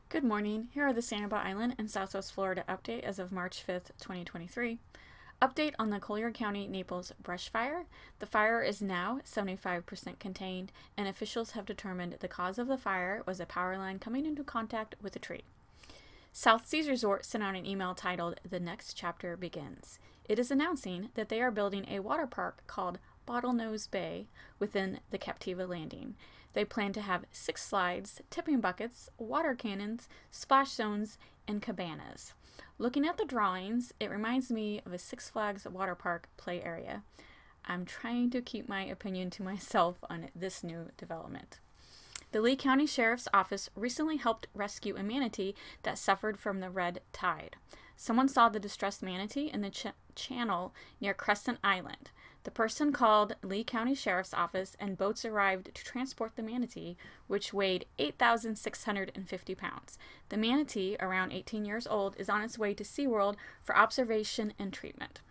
Good morning. Here are the Sanibel Island and Southwest Florida update as of March 5th, 2023. Update on the Collier County Naples brush fire. The fire is now 75% contained, and officials have determined the cause of the fire was a power line coming into contact with a tree. South Seas Resort sent out an email titled "The Next Chapter Begins." It is announcing that they are building a water park called Bottlenose Bay within the Captiva landing. They plan to have 6 slides, tipping buckets, water cannons, splash zones, and cabanas. Looking at the drawings, it reminds me of a Six Flags water park play area. I'm trying to keep my opinion to myself on this new development. The Lee County Sheriff's Office recently helped rescue a manatee that suffered from the red tide. Someone saw the distressed manatee in the channel near Crescent Island. The person called Lee County Sheriff's Office, and boats arrived to transport the manatee, which weighed 8,650 pounds. The manatee, around 18 years old, is on its way to SeaWorld for observation and treatment.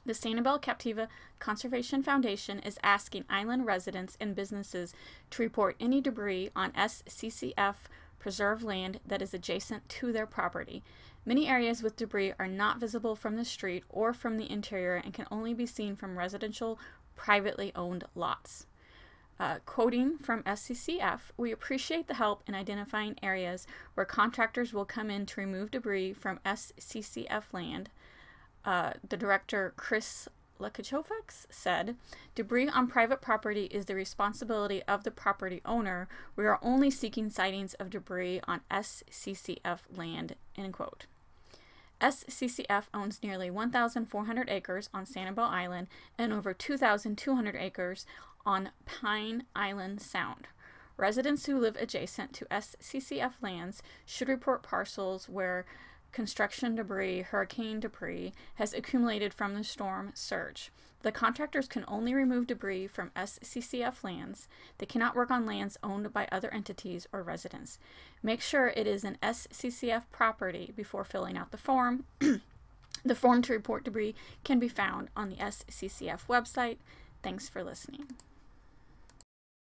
The Sanibel Captiva Conservation Foundation is asking island residents and businesses to report any debris on SCCF preserved land that is adjacent to their property. Many areas with debris are not visible from the street or from the interior and can only be seen from residential, privately owned lots. Quoting from SCCF, "We appreciate the help in identifying areas where contractors will come in to remove debris from SCCF land." The director, Chris Lakachovax, said, "Debris on private property is the responsibility of the property owner. We are only seeking sightings of debris on SCCF land," end quote. SCCF owns nearly 1,400 acres on Sanibel Island and over 2,200 acres on Pine Island Sound. Residents who live adjacent to SCCF lands should report parcels where construction debris, hurricane debris, has accumulated from the storm surge. The contractors can only remove debris from SCCF lands. They cannot work on lands owned by other entities or residents. Make sure it is an SCCF property before filling out the form. The form to report debris can be found on the SCCF website. Thanks for listening.